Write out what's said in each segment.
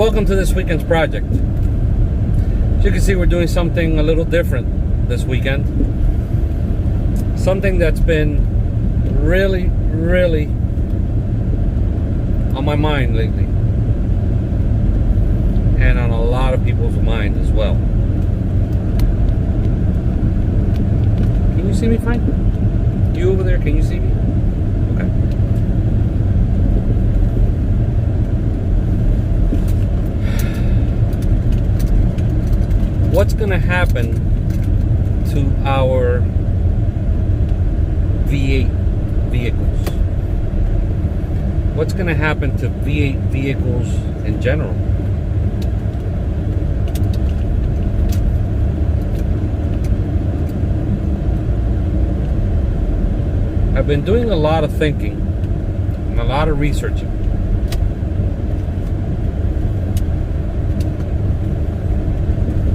Welcome to this weekend's project. As you can see, we're doing something a little different this weekend. Something that's been really on my mind lately. And on a lot of people's mind as well. Can you see me fine? You over there, can you see me? Okay. What's going to happen to our V8 vehicles? What's going to happen to V8 vehicles in general? I've been doing a lot of thinking and a lot of researching.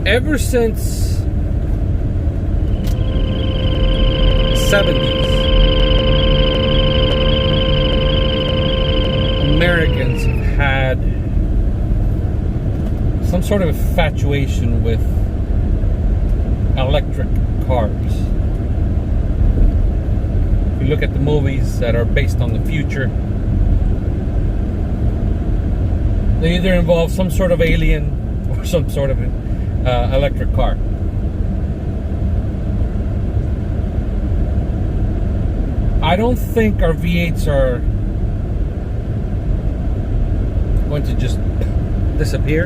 Ever since 70s, Americans have had some sort of infatuation with electric cars. If you look at the movies that are based on the future, they either involve some sort of alien or some sort of electric car. I don't think our V8s are going to just disappear.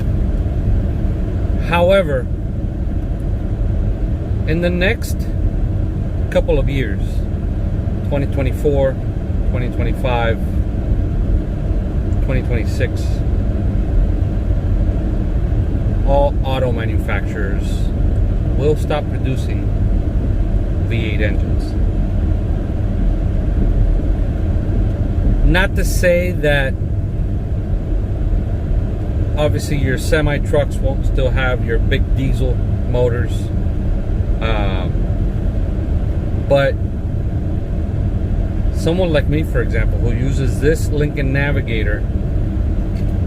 However, in the next couple of years, 2024, 2025, 2026, all auto manufacturers will stop producing V8 engines. Not to say that obviously your semi trucks won't still have your big diesel motors, but someone like me, for example, who uses this Lincoln Navigator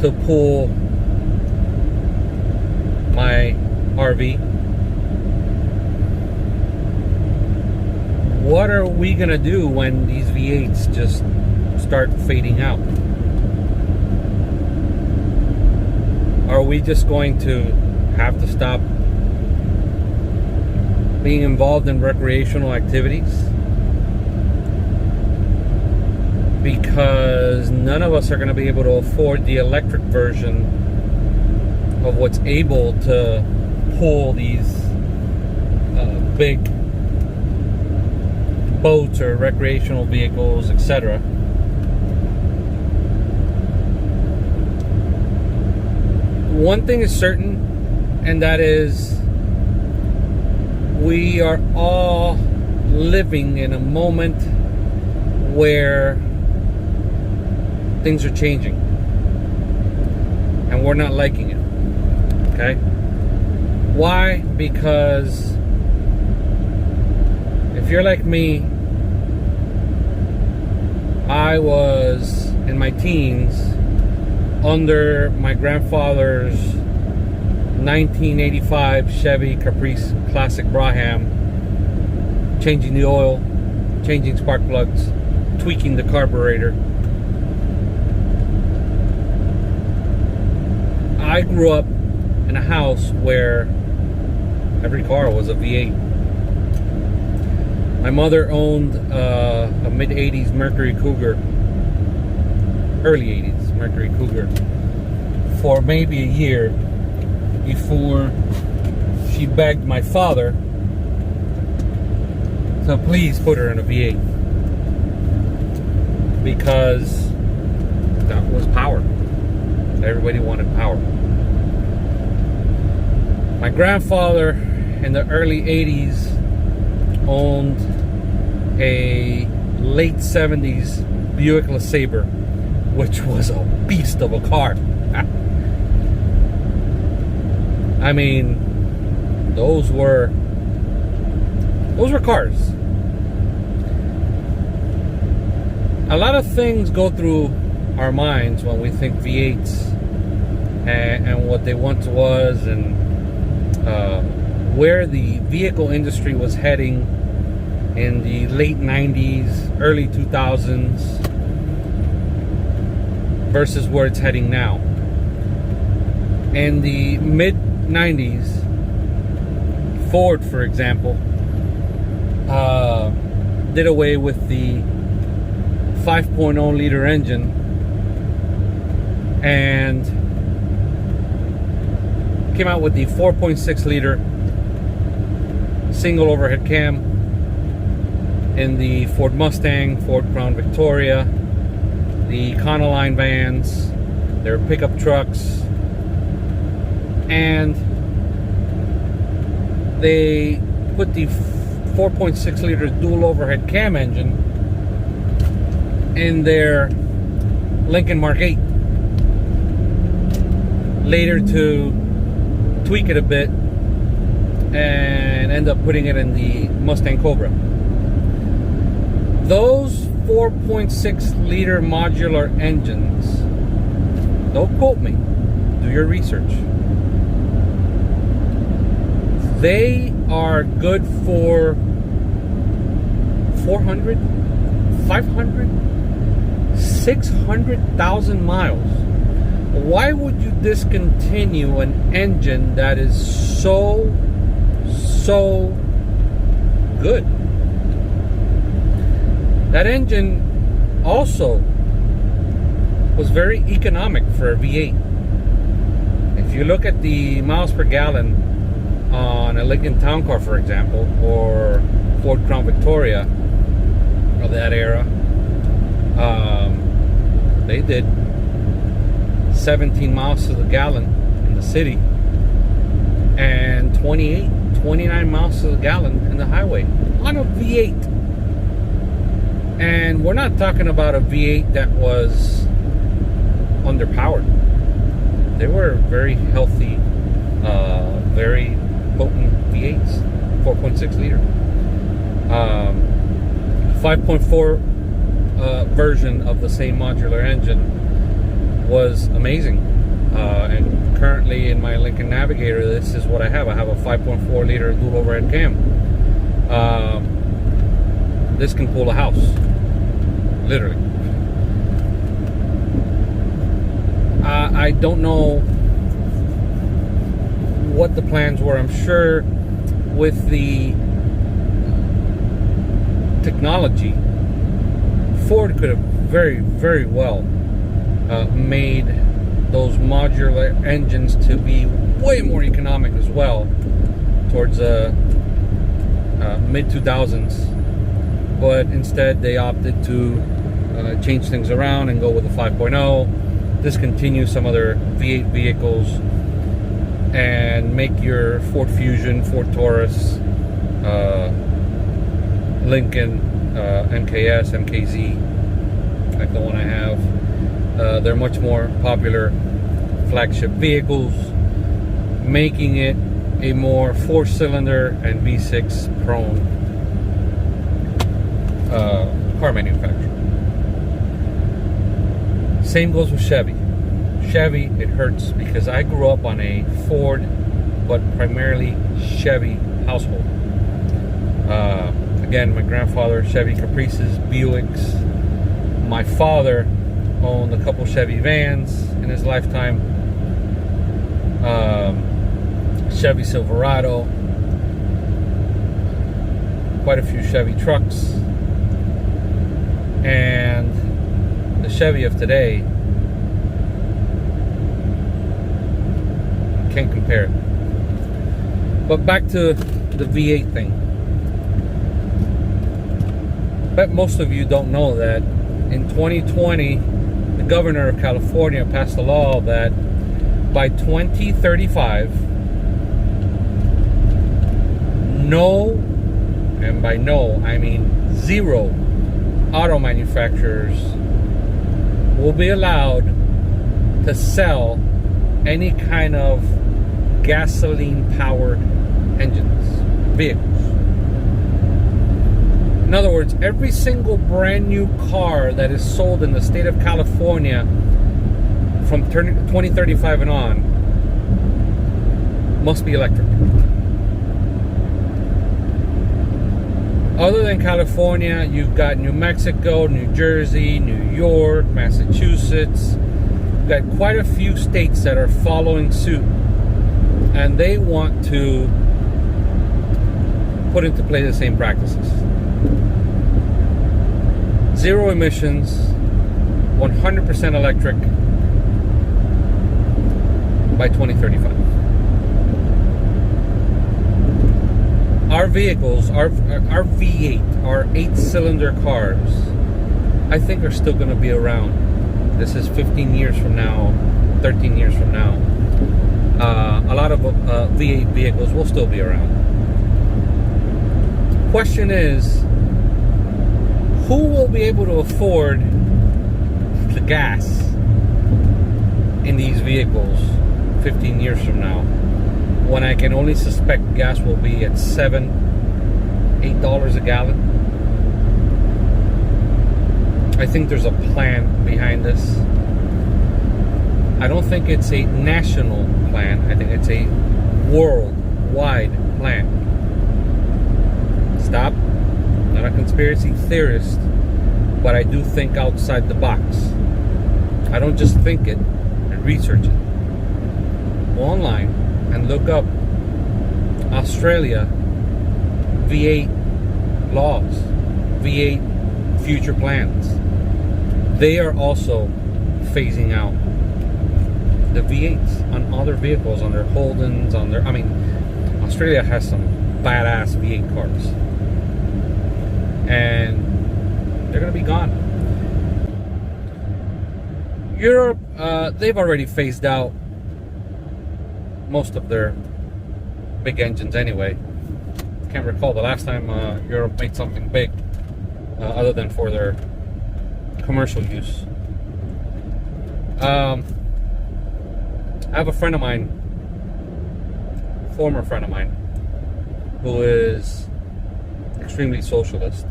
to pull my RV, what are we gonna do when these V8s just start fading out? Are we just going to have to stop being involved in recreational activities because none of us are going to be able to afford the electric version of what's able to pull these big boats or recreational vehicles, etc.? One thing is certain, and that is we are all living in a moment where things are changing and we're not liking it. Okay? Why? Because if you're like me, I was in my teens under my grandfather's 1985 Chevy Caprice Classic Braham, changing the oil, changing spark plugs, tweaking the carburetor. I grew up in a house where every car was a V8. My mother owned a mid-80s Mercury Cougar, early 80s Mercury Cougar, for maybe a year before she begged my father to please put her in a V8 because that was power. Everybody wanted power. My grandfather in the early 80s owned a late 70s Buick LeSabre, which was a beast of a car. I mean, those were cars. A lot of things go through our minds when we think V8s and what they once was, and where the vehicle industry was heading in the late 90s, early 2000s versus where it's heading now. In the mid 90s, Ford, for example, did away with the 5.0 liter engine and came out with the 4.6 liter single overhead cam in the Ford Mustang, Ford Crown Victoria, the Econoline vans, their pickup trucks, and they put the 4.6 liter dual overhead cam engine in their Lincoln Mark 8. Later to tweak it a bit and end up putting it in the Mustang Cobra. Those 4.6 liter modular engines, don't quote me, do your research. They are good for 400, 500, 600,000 miles. Why would you discontinue an engine that is so good? That engine also was very economic for a V8. If you look at the miles per gallon on a Lincoln Town Car, for example, or Ford Crown Victoria of that era, they did 17 miles to the gallon in the city and 29 miles to the gallon in the highway on a V8. And we're not talking about a V8 that was underpowered. They were very healthy, very potent V8s, 4.6 liter. 5.4 version of the same modular engine was amazing. And currently in my Lincoln Navigator, this is what I have. I have a 5.4 liter dual overhead cam. This can pull a house, literally. I don't know what the plans were. I'm sure with the technology, Ford could have very, very well made those modular engines to be way more economic as well towards mid 2000s, but instead they opted to change things around and go with the 5.0, discontinue some other V8 vehicles, and make your Ford Fusion, Ford Taurus, Lincoln MKS, MKZ, like the one I have. They're much more popular flagship vehicles, making it a more 4-cylinder and V6 prone car manufacturer. Same goes with Chevy. Chevy, it hurts because I grew up on a Ford, but primarily Chevy household. Again, my grandfather, Chevy Caprices, Buicks. My father owned a couple Chevy vans in his lifetime. Chevy Silverado. Quite a few Chevy trucks. And the Chevy of today, can't compare it. But back to the V8 thing. I bet most of you don't know that in 2020, the governor of California passed a law that by 2035, no, and by no, I mean 0 auto manufacturers will be allowed to sell any kind of gasoline-powered engines, vehicles. In other words, every single brand new car that is sold in the state of California from 2035 and on must be electric. Other than California, you've got New Mexico, New Jersey, New York, Massachusetts. You've got quite a few states that are following suit, and they want to put into play the same practices. Zero emissions, 100% electric by 2035. Our vehicles, our V8, our 8-cylinder cars, I think are still going to be around. This is 15 years from now, 13 years from now. A lot of V8 vehicles will still be around. Question is, who will be able to afford the gas in these vehicles 15 years from now, when I can only suspect gas will be at $7, $8 a gallon? I think there's a plan behind this. I don't think it's a national plan. I think it's a worldwide plan. Stop. I'm not a conspiracy theorist, but I do think outside the box. I don't just think it and research it. Go online and look up Australia V8 laws, V8 future plans. They are also phasing out the V8s on other vehicles, on their Holdens, on their, Australia has some badass V8 cars. And they're going to be gone. Europe, they've already phased out most of their big engines anyway. Can't recall the last time Europe made something big other than for their commercial use. I have a friend of mine, former friend of mine, who is extremely socialist,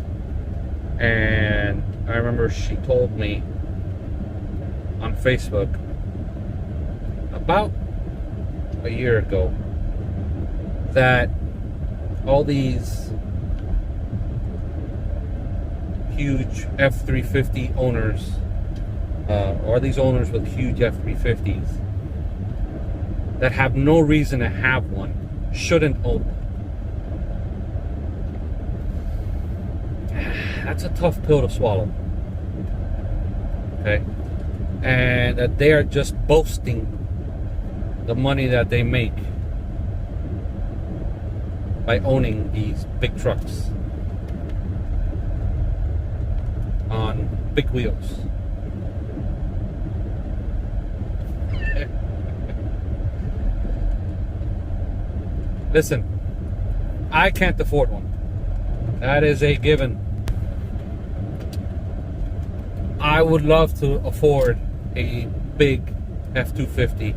and I remember she told me on Facebook about a year ago that all these huge F-350 owners, or these owners with huge F-350s that have no reason to have one, shouldn't own one. That's a tough pill to swallow. Okay? And that they are just boasting the money that they make by owning these big trucks on big wheels. Listen, I can't afford one. That is a given. I would love to afford a big F-250.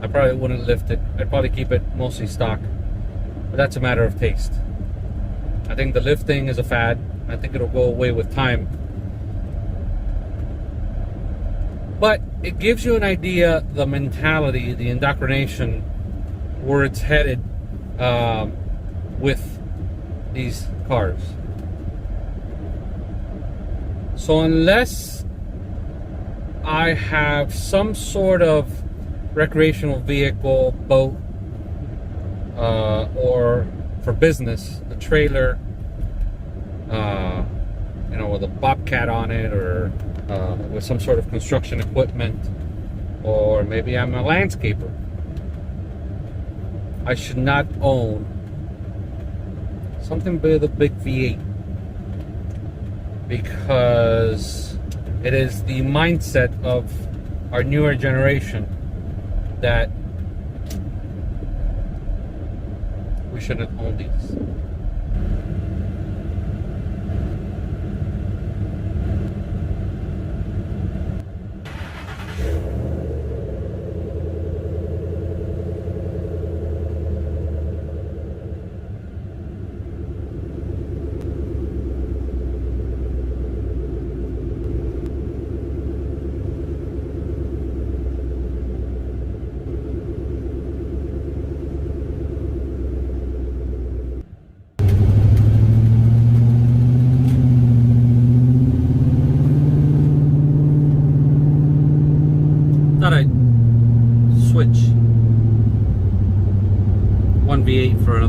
I probably wouldn't lift it. I'd probably keep it mostly stock. But that's a matter of taste. I think the lifting is a fad. I think it'll go away with time. But it gives you an idea, the mentality, the indoctrination, where it's headed with these cars. So unless I have some sort of recreational vehicle, boat, or for business, a trailer, with a bobcat on it, or with some sort of construction equipment, or maybe I'm a landscaper, I should not own something with a big V8, because it is the mindset of our newer generation that we shouldn't own these.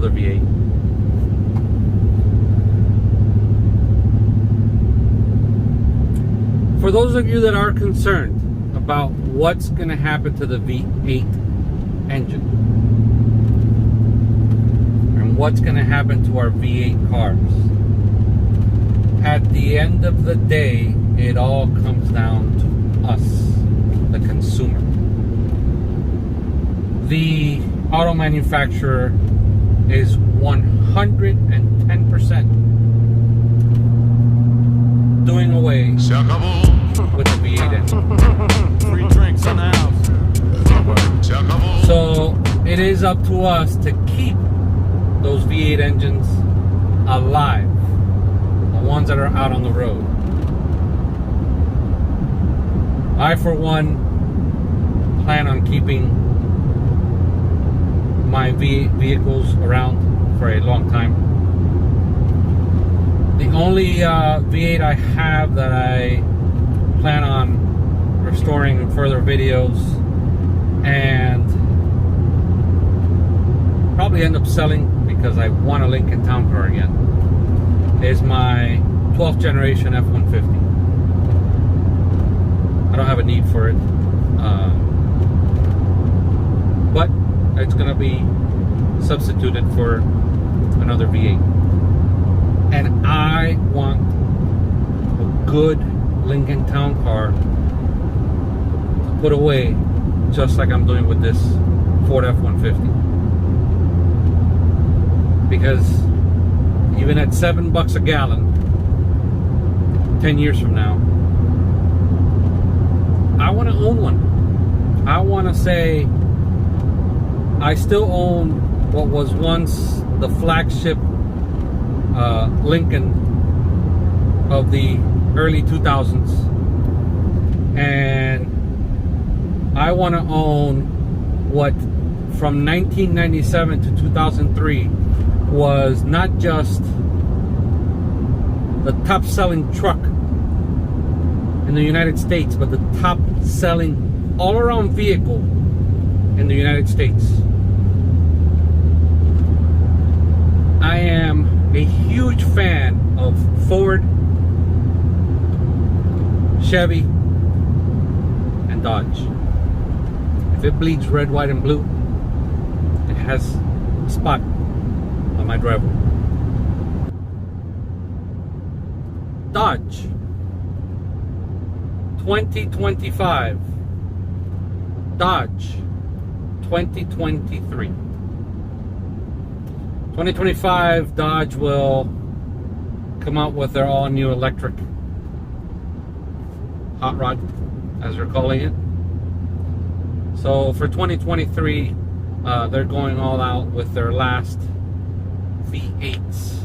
another V8. For those of you that are concerned about what's going to happen to the V8 engine and what's going to happen to our V8 cars, at the end of the day, it all comes down to us, the consumer. The auto manufacturer is 110% doing away with the V8 engine. Free drinks in the house. So it is up to us to keep those V8 engines alive, the ones that are out on the road. I, for one, plan on keeping my vehicles around for a long time. The only V8 I have that I plan on restoring in further videos and probably end up selling because I want a Lincoln Town Car again is my 12th generation F-150. I don't have a need for it, but it's going to be substituted for another V8. And I want a good Lincoln Town Car to put away, just like I'm doing with this Ford F-150. Because even at $7 a gallon, 10 years from now, I want to own one. I want to say I still own what was once the flagship Lincoln of the early 2000s, and I want to own what from 1997 to 2003 was not just the top selling truck in the United States, but the top selling all around vehicle in the United States. I am a huge fan of Ford, Chevy, and Dodge. If it bleeds red, white, and blue, it has a spot on my driveway. Dodge 2025, Dodge 2023. 2025 Dodge will come out with their all-new electric hot rod, as they're calling it. So for 2023, they're going all out with their last V8s.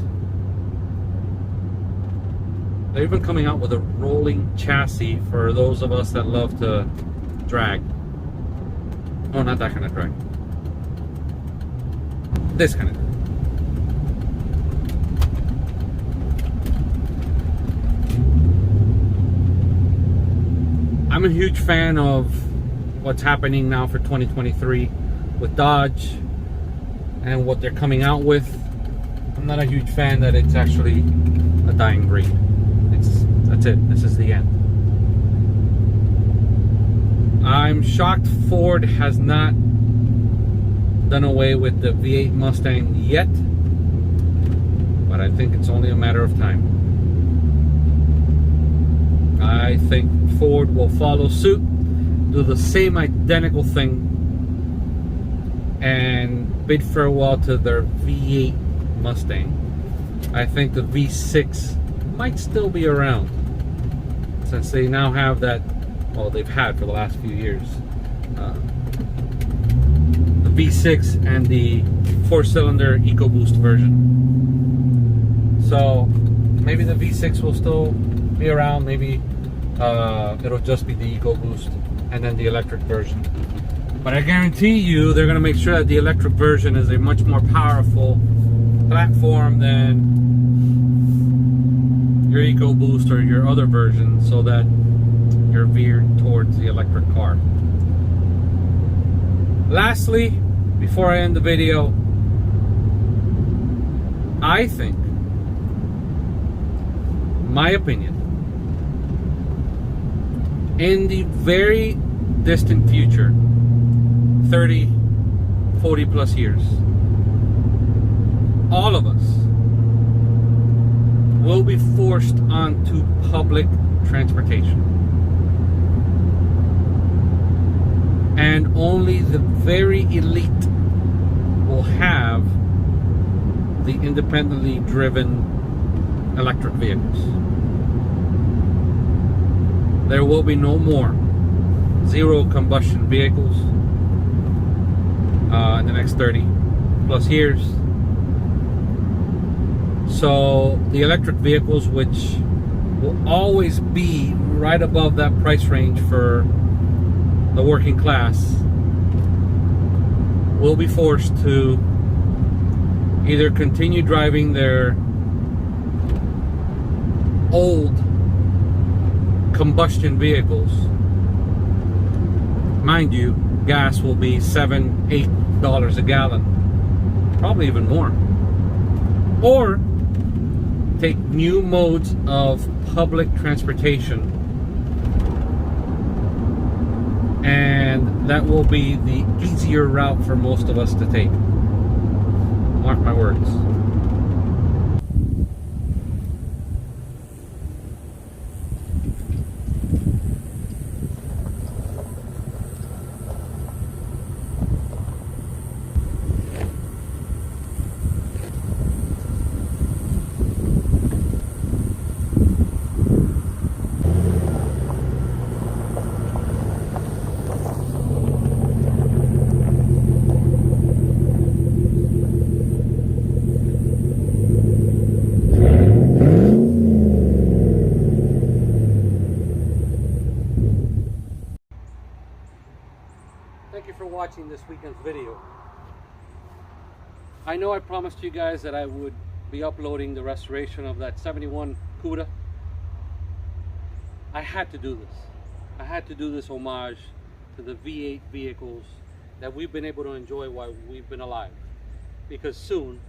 They're even coming out with a rolling chassis for those of us that love to drag. Oh, not that kind of drag. This kind of drag. I'm a huge fan of what's happening now for 2023 with Dodge and what they're coming out with. I'm not a huge fan that it's actually a dying breed. That's it. This is the end. I'm shocked Ford has not done away with the V8 Mustang yet, but I think it's only a matter of time. I think Ford will follow suit, do the same identical thing, and bid farewell to their V8 Mustang. I think the V6 might still be around, since they now have that, well, they've had for the last few years, the V6 and the 4-cylinder EcoBoost version. So maybe the V6 will still be around, maybe it'll just be the EcoBoost and then the electric version. But I guarantee you they're going to make sure that the electric version is a much more powerful platform than your EcoBoost or your other version, so that you're veered towards the electric car. Lastly, before I end the video, I think, my opinion, in the very distant future, 30, 40 plus years, all of us will be forced onto public transportation. And only the very elite will have the independently driven electric vehicles. There will be no more zero combustion vehicles in the next 30 plus years. So the electric vehicles, which will always be right above that price range for the working class, will be forced to either continue driving their old combustion vehicles. Mind you, gas will be $7, $8 a gallon, probably even more. Or take new modes of public transportation, and that will be the easier route for most of us to take. Mark my words. Thank you for watching this weekend's video. I know I promised you guys that I would be uploading the restoration of that 71 Cuda. I had to do this. I had to do this homage to the V8 vehicles that we've been able to enjoy while we've been alive. Because soon,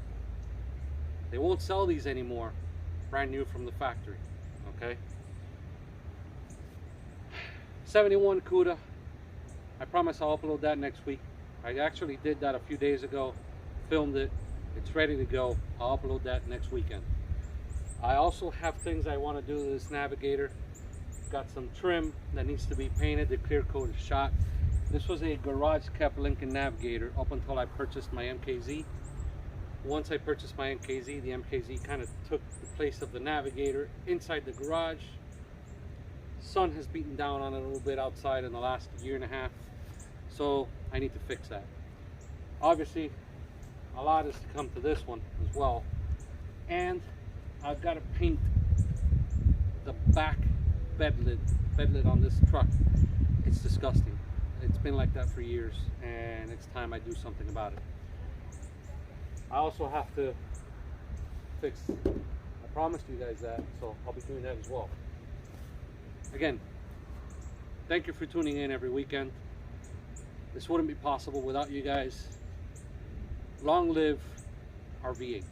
they won't sell these anymore, brand new from the factory, okay? 71 Cuda. I promise I'll upload that next week. I actually did that a few days ago, filmed it, it's ready to go. I'll upload that next weekend. I also have things I want to do to this Navigator. Got some trim that needs to be painted. The clear coat is shot. This was a garage kept Lincoln Navigator up until I purchased my MKZ. Once I purchased my MKZ, the MKZ kind of took the place of the Navigator inside the garage. Sun has beaten down on it a little bit outside in the last year and a half, so I need to fix that. Obviously, a lot is to come to this one as well, and I've got to paint the back bed lid on this truck. It's disgusting. It's been like that for years, and it's time I do something about it. I also have to fix, I promised you guys that, so I'll be doing that as well. Again, thank you for tuning in every weekend. This wouldn't be possible without you guys. Long live our V8s.